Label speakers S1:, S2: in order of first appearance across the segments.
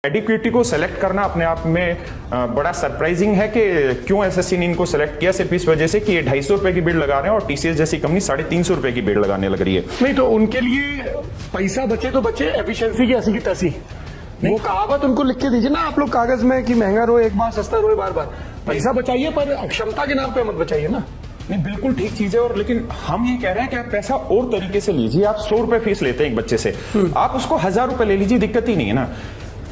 S1: एडिक्विटी को सेलेक्ट करना अपने आप में बड़ा सरप्राइजिंग है कि क्यों एसएससी ने इनको सेलेक्ट किया, सिर्फ इस वजह से कि ये 250 रुपए की बिड लगा रहे हैं और टीसीएस जैसी कंपनी 350 रुपए की बिड लगाने लग रही है।
S2: नहीं तो उनके लिए पैसा बचे तो बचे, एफिशिएंसी की ऐसी की तैसी। वो कहावत उनको लिख के दीजिए ना आप लोग कागज में कि महंगा रोए एक बार, सस्ता रोए बार बार। पैसा बचाइए पर अक्षमता के नाम पे मत बचाइए ना।
S1: नहीं, बिल्कुल ठीक चीज है। और लेकिन हम ये कह रहे हैं कि आप पैसा और तरीके से लीजिए। आप 100 रुपए फीस लेते हैं एक बच्चे से, आप उसको 1000 रुपए ले लीजिए, दिक्कत ही नहीं है ना।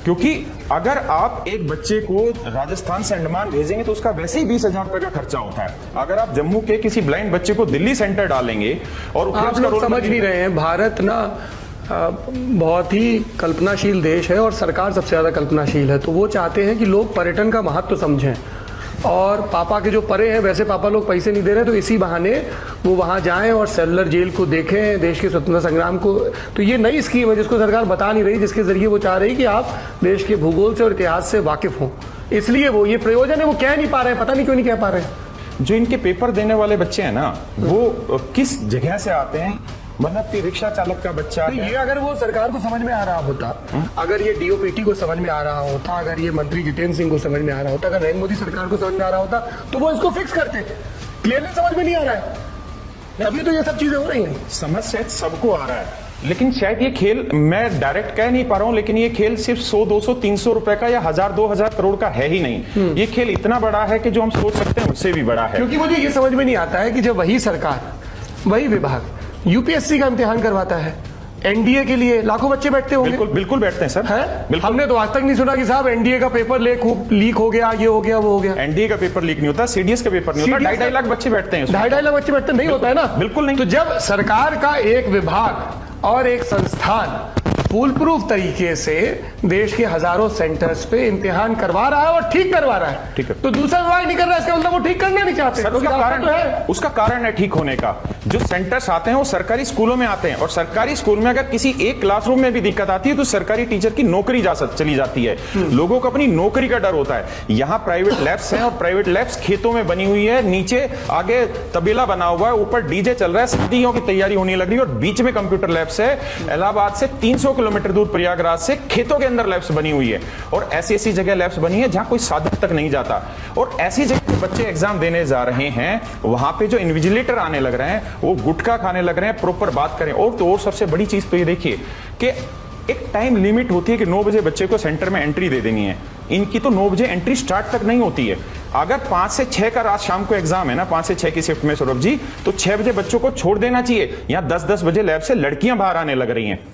S1: क्योंकि अगर आप एक बच्चे को राजस्थान से अंडमान भेजेंगे तो उसका वैसे ही 20,000 रुपए का खर्चा होता है। अगर आप जम्मू के किसी ब्लाइंड बच्चे को दिल्ली सेंटर डालेंगे और
S2: आप लोग समझ नहीं रहे हैं, भारत ना बहुत ही कल्पनाशील देश है और सरकार सबसे ज्यादा कल्पनाशील है। तो वो चाहते हैं कि लोग पर्यटन का महत्व समझें और पापा के जो परे हैं वैसे पापा लोग पैसे नहीं दे रहे, तो इसी बहाने वो वहां जाएं और सेलुलर जेल को देखें, देश के स्वतंत्रता संग्राम को। तो ये नई स्कीम है जिसको सरकार बता नहीं रही, जिसके जरिए वो चाह रही कि आप देश के भूगोल से और इतिहास से वाकिफ हों। इसलिए वो ये प्रयोजन है, वो कह नहीं पा रहे हैं, पता नहीं क्यों नहीं कह पा रहे हैं।
S1: जो इनके पेपर देने वाले बच्चे हैं ना, वो किस जगह से आते हैं, मतलब कि रिक्शा चालक का बच्चा
S2: तो ये अगर वो सरकार को समझ में आ रहा होता, अगर ये डीओपीटी को समझ में आ रहा होता, अगर ये मंत्री जितेंद्र सिंह को समझ में आ रहा होता, अगर नरेंद्र मोदी सरकार को समझ में आ रहा होता तो वो इसको फिक्स करते। क्लियरली समझ में नहीं आ रहा है, अभी तो ये सब चीजें हो रही हैं।
S1: समझ शायद सबको आ रहा है, लेकिन शायद ये खेल, मैं डायरेक्ट कह नहीं पा रहा हूं, लेकिन ये खेल सिर्फ 100, 200, 300 रुपए का या 1000-2000 करोड़ का है ही नहीं। ये खेल इतना बड़ा है कि जो हम सोच सकते हैं उससे भी बड़ा है।
S2: क्योंकि मुझे ये समझ में नहीं आता है कि जब वही सरकार, वही विभाग यूपीएससी का इम्तिहान करवाता है, एनडीए के लिए लाखों बच्चे बैठते होंगे।
S1: बिल्कुल बिल्कुल बैठते हैं सर,
S2: है? हमने तो आज तक नहीं सुना कि साहब एनडीए का पेपर लीक हो गया, ये हो गया, वो हो गया।
S1: एनडीए का पेपर लीक नहीं होता, सीडीएस का पेपर नहीं होता। 2.5 लाख बच्चे बैठते हैं,
S2: 2.5 लाख बच्चे बैठते नहीं होता है ना,
S1: बिल्कुल नहीं।
S2: तो जब सरकार का एक विभाग और एक संस्थान फुल प्रूफ तरीके से देश के हजारों सेंटर्स पे इम्तिहान करवा रहा है और ठीक करवा रहा है,
S1: ठीक है,
S2: तो दूसरा विभाग नहीं कर रहा है, इसका मतलब वो ठीक करना नहीं चाहते।
S1: सर, उसका कारण है ठीक होने का। जो सेंटर्स आते हैं वो सरकारी स्कूलों में आते हैं, और सरकारी स्कूल में अगर किसी एक क्लासरूम में भी दिक्कत आती है तो सरकारी टीचर की नौकरी चली जाती है। लोगों को अपनी नौकरी का डर होता है। यहाँ प्राइवेट लैब्स हैं और प्राइवेट लैब्स खेतों में बनी हुई है, नीचे आगे तबेला बना हुआ है, ऊपर डीजे चल रहा है, शादियों की तैयारी होने लग रही है, और बीच में कंप्यूटर लैब्स है। इलाहाबाद से 300 किलोमीटर दूर प्रयागराज से खेतों के अंदर लैब्स बनी हुई है, और ऐसी जगह लैब्स बनी है जहां कोई साधक तक नहीं जाता। और ऐसी जगह बच्चे एग्जाम देने जा रहे हैं, वहां पे जो इन्विजिलेटर आने लग रहे हैं वो गुटखा खाने लग रहे हैं। प्रॉपर बात करें और तो और सबसे बड़ी चीज तो ये देखिए कि एक टाइम लिमिट होती है कि 9 बजे बच्चे को सेंटर में एंट्री दे देनी है। इनकी तो 9 बजे एंट्री स्टार्ट तक नहीं होती है। अगर 5 से 6 का रात शाम को एग्जाम है ना, 5 से 6 की शिफ्ट में सौरभ जी, तो 6 बजे बच्चों को छोड़ देना चाहिए। यहाँ 10-10 बजे लैब से लड़कियां बाहर आने लग रही हैं।